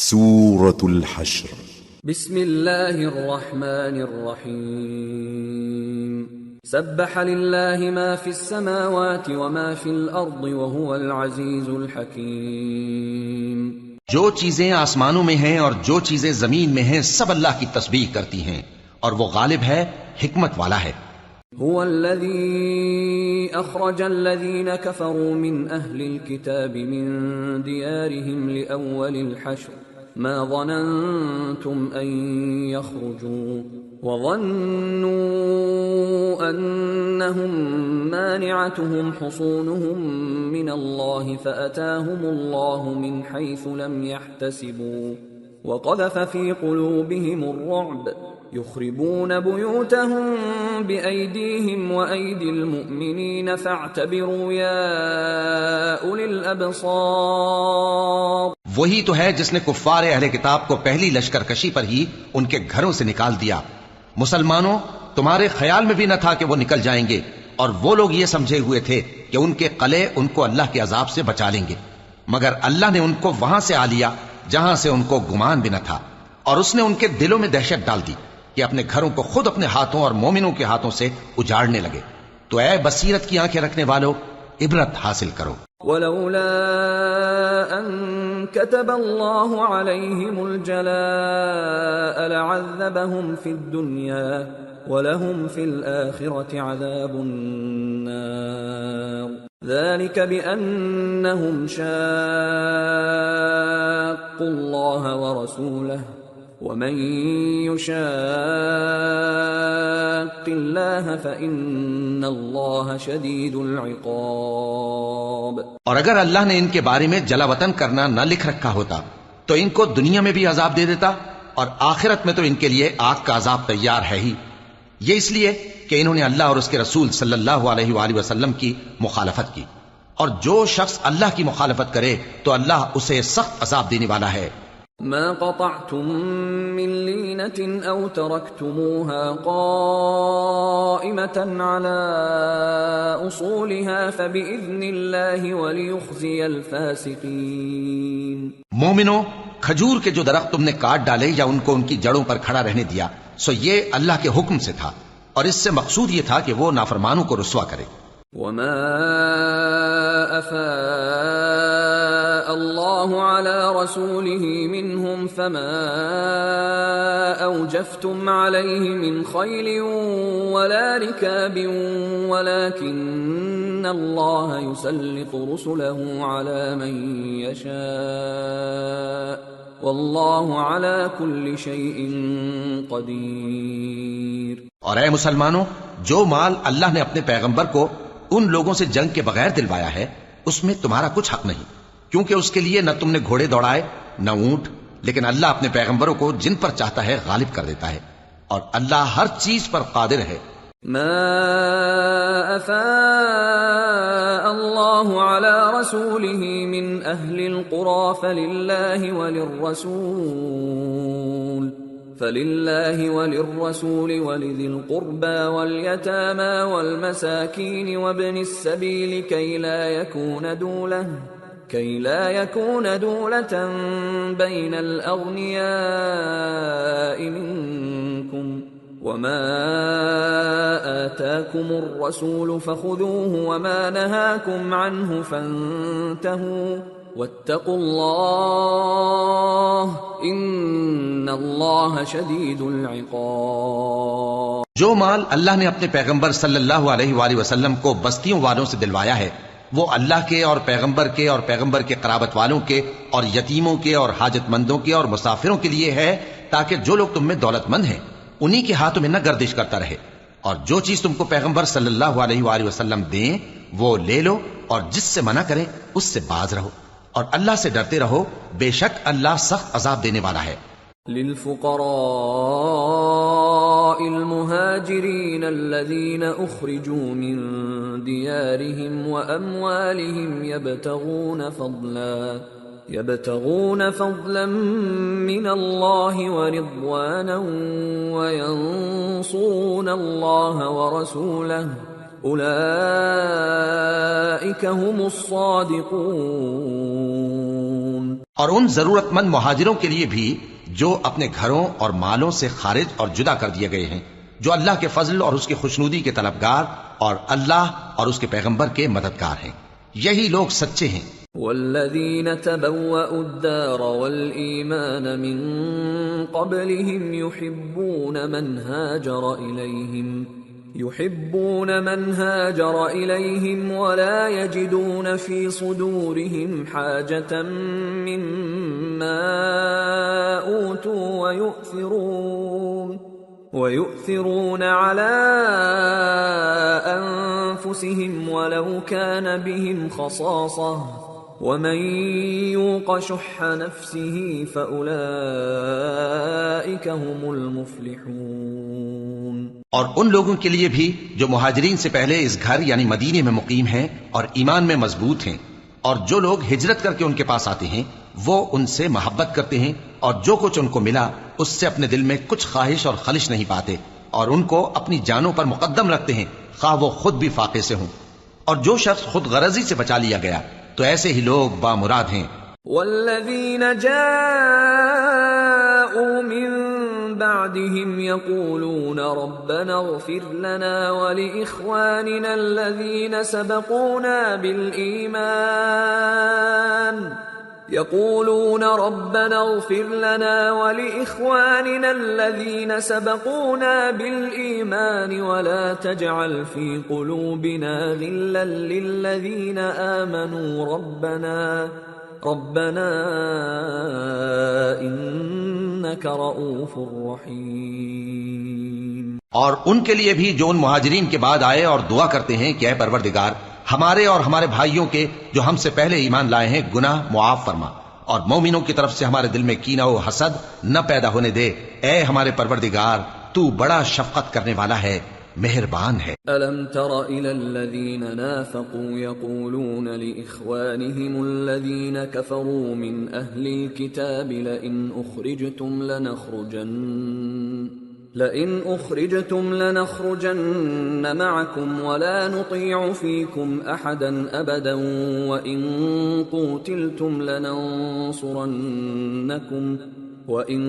سورة الحشر. بسم الله الرحمن الرحيم. سبح لله ما في السماوات وما في الأرض وهو العزيز الحكيم. جو چیزیں آسمانوں میں ہیں اور جو چیزیں زمین میں ہیں سب اللہ کی تسبیح کرتی ہیں اور وہ غالب ہے، حکمت والا ہے۔ هو الذي أخرج الذين كفروا من أهل الكتاب من ديارهم لأول الحشر ما ظننتم أن يخرجوا وظنوا أنهم مانعتهم حصونهم من الله فأتاهم الله من حيث لم يحتسبوا وقذف في قلوبهم الرعب يخربون بيوتهم بأيديهم وأيدي المؤمنين فاعتبروا يا أولي الأبصار۔ وہی تو ہے جس نے کفار اہل کتاب کو پہلی لشکر کشی پر ہی ان کے گھروں سے نکال دیا۔ مسلمانوں، تمہارے خیال میں بھی نہ تھا کہ وہ نکل جائیں گے، اور وہ لوگ یہ سمجھے ہوئے تھے کہ ان کے قلعے ان کو اللہ کے عذاب سے بچا لیں گے، مگر اللہ نے ان کو وہاں سے آ لیا جہاں سے ان کو گمان بھی نہ تھا، اور اس نے ان کے دلوں میں دہشت ڈال دی کہ اپنے گھروں کو خود اپنے ہاتھوں اور مومنوں کے ہاتھوں سے اجاڑنے لگے۔ تو اے بصیرت کی آنکھیں رکھنے والو، عبرت حاصل کرو۔ ولولا أن كتب الله عليهم الجلاء لعذبهم في الدنيا ولهم في الآخرة عذاب النار ذلك بأنهم شاقوا الله ورسوله ومن يشاق الله فإن الله شديد العقاب۔ اور اگر اللہ نے ان کے بارے میں جلا وطن کرنا نہ لکھ رکھا ہوتا تو ان کو دنیا میں بھی عذاب دے دیتا، اور آخرت میں تو ان کے لیے آگ کا عذاب تیار ہے ہی۔ یہ اس لیے کہ انہوں نے اللہ اور اس کے رسول صلی اللہ علیہ وآلہ وسلم کی مخالفت کی، اور جو شخص اللہ کی مخالفت کرے تو اللہ اسے سخت عذاب دینے والا ہے۔ ما قطعتم من لينة أو تركتموها قائمة على أصولها فبإذن الله وليخزي الفاسقين۔ مومنو، کھجور کے جو درخت تم نے کاٹ ڈالے یا ان کو ان کی جڑوں پر کھڑا رہنے دیا، سو یہ اللہ کے حکم سے تھا، اور اس سے مقصود یہ تھا کہ وہ نافرمانوں کو رسوا کرے۔ وما أفاء الله على رسوله منهم فما أوجفتم عليه من خيل ولا ركاب ولكن الله يسلط رسله على من يشاء والله على كل شيء قدير۔ اور اے مسلمانوں، جو مال اللہ نے اپنے پیغمبر کو ان لوگوں سے جنگ کے بغیر دلوایا ہے اس میں تمہارا کچھ حق نہیں، کیونکہ اس کے لیے نہ تم نے گھوڑے دوڑائے نہ اونٹ، لیکن اللہ اپنے پیغمبروں کو جن پر چاہتا ہے غالب کر دیتا ہے، اور اللہ ہر چیز پر قادر ہے۔ ما أفاء الله على رسوله من أهل القرى فلله وللرسول ولذي القربى واليتامى والمساكين وابن السبيل كي لا يكون دولة بين الأغنياء منكم وما آتاكم الرسول فخذوه وما نهاكم عنه فانتهوا واتقوا الله ان اللہ شدید العقاب۔ جو مال اللہ نے اپنے پیغمبر صلی اللہ علیہ وآلہ وسلم کو بستیوں والوں سے دلوایا ہے وہ اللہ کے اور پیغمبر کے اور پیغمبر کے قرابت والوں کے اور یتیموں کے اور حاجت مندوں کے اور مسافروں کے لیے ہے، تاکہ جو لوگ تم میں دولت مند ہیں انہی کے ہاتھوں میں نہ گردش کرتا رہے، اور جو چیز تم کو پیغمبر صلی اللہ علیہ وآلہ وسلم دیں وہ لے لو، اور جس سے منع کریں اس سے باز رہو، اور اللہ سے ڈرتے رہو، بے شک اللہ سخت عذاب دینے والا ہے۔ للفقراء المهاجرين الذين أخرجوا من ديارهم وأموالهم يبتغون فضلا من الله ورضوانا وينصرون الله ورسوله اولئک هم الصادقون۔ اور ان ضرورت مند مہاجروں کے لیے بھی جو اپنے گھروں اور مالوں سے خارج اور جدا کر دیے گئے ہیں، جو اللہ کے فضل اور اس کی خوشنودی کے طلبگار اور اللہ اور اس کے پیغمبر کے مددگار ہیں، یہی لوگ سچے ہیں۔ والذين تبوأوا الدار والإيمان من قبلهم يحبون من هاجر إليهم ولا يجدون في صدورهم حاجة مما أوتوا ويؤثرون على أنفسهم ولو كان بهم خصاصة ومن يوق شح نفسه فأولئك هم المفلحون۔ اور ان لوگوں کے لیے بھی جو مہاجرین سے پہلے اس گھر یعنی مدینے میں مقیم ہیں اور ایمان میں مضبوط ہیں، اور جو لوگ ہجرت کر کے ان کے پاس آتے ہیں وہ ان سے محبت کرتے ہیں، اور جو کچھ ان کو ملا اس سے اپنے دل میں کچھ خواہش اور خلش نہیں پاتے، اور ان کو اپنی جانوں پر مقدم رکھتے ہیں خواہ وہ خود بھی فاقے سے ہوں۔ اور جو شخص خود غرضی سے بچا لیا گیا تو ایسے ہی لوگ بامراد ہیں۔ والذین جاءوا من بعدهم يقولون ربنا اغفر لنا ولإخواننا الذين سبقونا بالإيمان ولا تجعل في قلوبنا غلا للذين آمنوا ربنا انك رؤوف رحیم۔ اور ان کے لیے بھی جو ان مہاجرین کے بعد آئے اور دعا کرتے ہیں کہ اے پروردگار ہمارے اور ہمارے بھائیوں کے جو ہم سے پہلے ایمان لائے ہیں گناہ معاف فرما، اور مومنوں کی طرف سے ہمارے دل میں کینہ و حسد نہ پیدا ہونے دے، اے ہمارے پروردگار تو بڑا شفقت کرنے والا ہے، مہربان ہے۔ ألم تر إلى الذين نافقوا يقولون لإخوانهم الذين كفروا من أهل الكتاب لئن أخرجتم لنخرجن معكم ولا نطيع فيكم أحدا أبدا وإن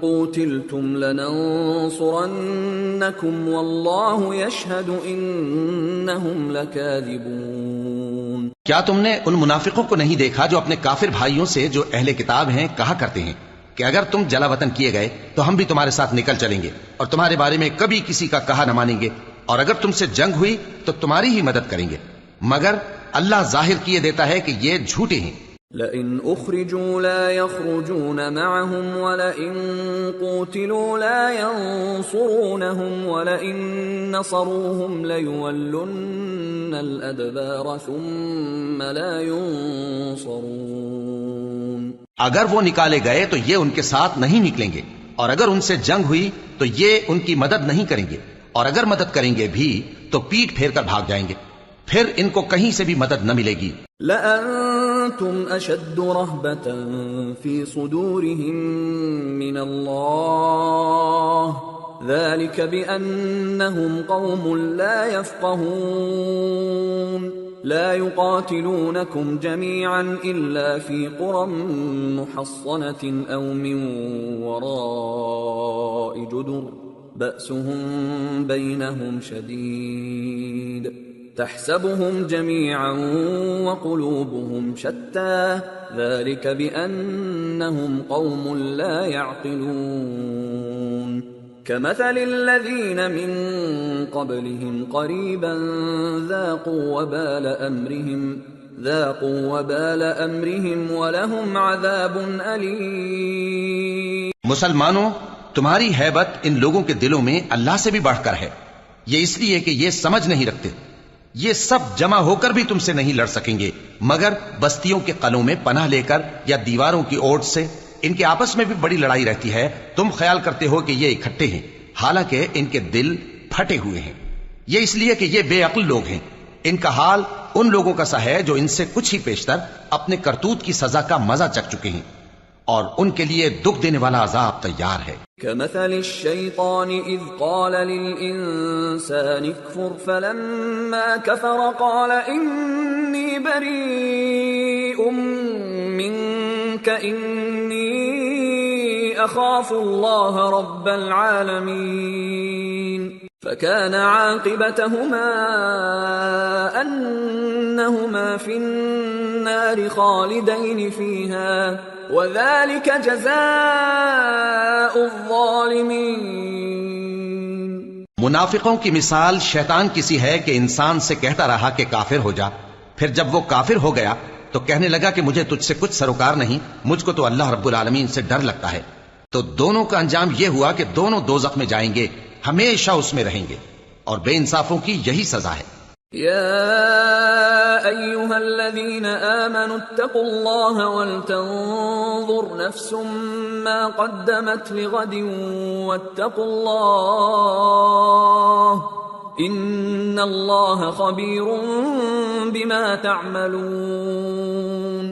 قوتلتم لننصرنكم والله يشهد إنهم لكاذبون۔ کیا تم نے ان منافقوں کو نہیں دیکھا جو اپنے کافر بھائیوں سے جو اہل کتاب ہیں کہا کرتے ہیں کہ اگر تم جلا وطن کیے گئے تو ہم بھی تمہارے ساتھ نکل چلیں گے اور تمہارے بارے میں کبھی کسی کا کہا نہ مانیں گے، اور اگر تم سے جنگ ہوئی تو تمہاری ہی مدد کریں گے، مگر اللہ ظاہر کیے دیتا ہے کہ یہ جھوٹے ہیں۔ لئن اخرجوا لا يخرجون معهم ولئن قوتلوا لا ينصرونهم ولئن نصروهم ليولن الادبار ثم لا ينصرون۔ اگر وہ نکالے گئے تو یہ ان کے ساتھ نہیں نکلیں گے، اور اگر ان سے جنگ ہوئی تو یہ ان کی مدد نہیں کریں گے، اور اگر مدد کریں گے بھی تو پیٹ پھیر کر بھاگ جائیں گے، پھر ان کو کہیں سے بھی مدد نہ ملے گی۔ لأنتم أشد رهبة في صدورهم من الله ذلك بأنهم قوم لا يفقهون لا يقاتلونكم جميعا إلا في قرى محصنة أو من وراء جدر بأسهم بينهم شديد تحسبهم جميعا وقلوبهم شتى ذلك بأنهم قوم لا يعقلون كمثل الذين من قبلهم قريبا ذاقوا وبال أمرهم ولهم عذاب أليم۔ مسلمانوں، تمہاری ہیبت ان لوگوں کے دلوں میں اللہ سے بھی بڑھ کر ہے، یہ اس لیے کہ یہ سمجھ نہیں رکھتے، یہ سب جمع ہو کر بھی تم سے نہیں لڑ سکیں گے مگر بستیوں کے قلعوں میں پناہ لے کر یا دیواروں کی اوٹ سے۔ ان کے آپس میں بھی بڑی لڑائی رہتی ہے، تم خیال کرتے ہو کہ یہ اکٹھے ہیں، حالانکہ ان کے دل پھٹے ہوئے ہیں، یہ اس لیے کہ یہ بے عقل لوگ ہیں۔ ان کا حال ان لوگوں کا سا ہے جو ان سے کچھ ہی پیشتر اپنے کرتوت کی سزا کا مزہ چکھ چکے ہیں، اور ان کے لیے دکھ دینے والا عذاب تیار ہے۔ كمثل الشيطان إذ قال للإنسان اكفر فلما كفر قال إني بريء منك منك إني أخاف الله رب العالمين فكان عاقبتهما أنهما في النار خالدين فيها وذلك جزاء الظالمين۔ منافقوں کی مثال شیطان کسی ہے کہ انسان سے کہتا رہا کہ کافر ہو جا، پھر جب وہ کافر ہو گیا تو کہنے لگا کہ مجھے تجھ سے کچھ سروکار نہیں، مجھ کو تو اللہ رب العالمین سے ڈر لگتا ہے۔ تو دونوں کا انجام یہ ہوا کہ دونوں دوزخ میں جائیں گے، ہمیشہ اس میں رہیں گے، اور بے انصافوں کی یہی سزا ہے۔ يا أيها الذين آمنوا اتقوا الله ولتنظر نفس ما قدمت لغد واتقوا الله إن الله خبير بما تعملون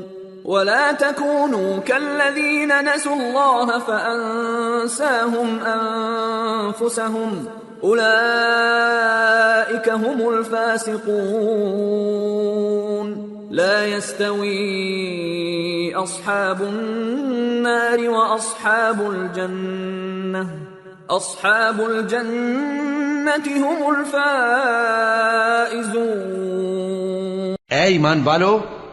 ولا تكونوا كالذين نسوا الله فأنساهم أنفسهم أولئك هم الفاسقون لا يستوي أصحاب النار وأصحاب الجنة هم الفائزون۔ اے ایمان والو،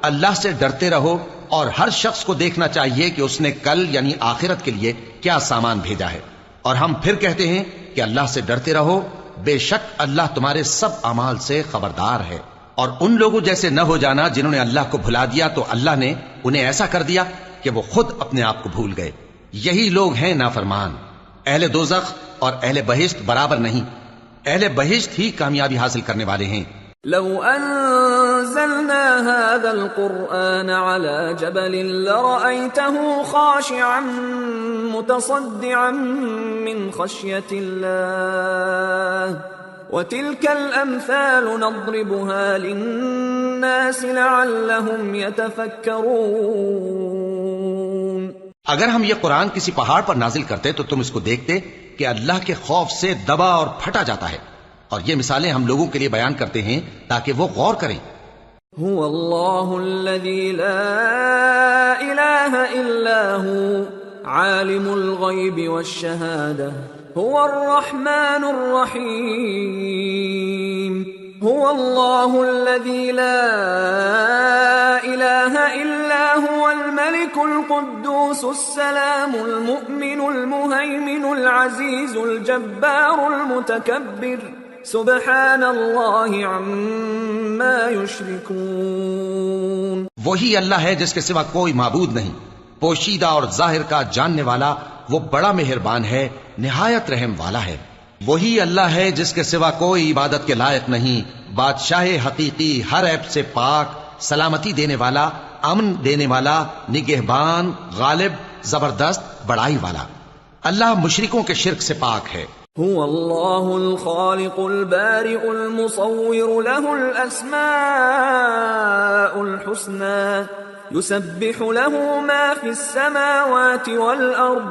اللہ سے ڈرتے رہو، اور ہر شخص کو دیکھنا چاہیے کہ اس نے کل یعنی آخرت کے لیے کیا سامان بھیجا ہے، اور ہم پھر کہتے ہیں کہ اللہ سے ڈرتے رہو، بے شک اللہ تمہارے سب اعمال سے خبردار ہے۔ اور ان لوگوں جیسے نہ ہو جانا جنہوں نے اللہ کو بھلا دیا تو اللہ نے انہیں ایسا کر دیا کہ وہ خود اپنے آپ کو بھول گئے، یہی لوگ ہیں نافرمان۔ اہل دوزخ اور اہل بہشت برابر نہیں، اہل بہشت ہی کامیابی حاصل کرنے والے ہیں۔ لو أنزلنا هذا القرآن على جبل لرأيته خاشعا متصدعا من خشية الله وتلك الأمثال نضربها للناس لعلهم يتفكرون۔ اگر ہم یہ قرآن کسی پہاڑ پر نازل کرتے تو تم اس کو دیکھتے کہ اللہ کے خوف سے دبا اور پھٹا جاتا ہے، اور یہ مثالیں ہم لوگوں کے لیے بیان کرتے ہیں تاکہ وہ غور کریں۔ هو اللہ الذی لا الہ الا هو عالم الغیب والشہادہ هو الرحمن الرحیم هو اللہ الذی لا الہ الا هو الملک القدوس السلام المؤمن المہیمن العزیز الجبار المتکبر سبحان اللہ عما یشرکون۔ وہی اللہ ہے جس کے سوا کوئی معبود نہیں، پوشیدہ اور ظاہر کا جاننے والا، وہ بڑا مہربان ہے، نہایت رحم والا ہے۔ وہی اللہ ہے جس کے سوا کوئی عبادت کے لائق نہیں، بادشاہ حقیقی، ہر عیب سے پاک، سلامتی دینے والا، امن دینے والا، نگہبان، غالب، زبردست، بڑائی والا۔ اللہ مشرکوں کے شرک سے پاک ہے۔ هو اللہ الخالق البارئ المصور له الاسماء الحسنى يسبح له ما في السماوات والارض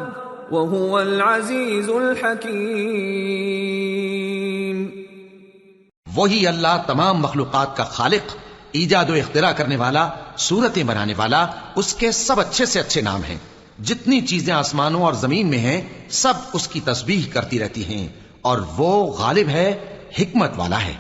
وهو العزیز الحکیم۔ وہی اللہ تمام مخلوقات کا خالق، ایجاد و اختراع کرنے والا، صورتیں بنانے والا، اس کے سب اچھے سے اچھے نام ہیں۔ جتنی چیزیں آسمانوں اور زمین میں ہیں سب اس کی تسبیح کرتی رہتی ہیں، اور وہ غالب ہے، حکمت والا ہے۔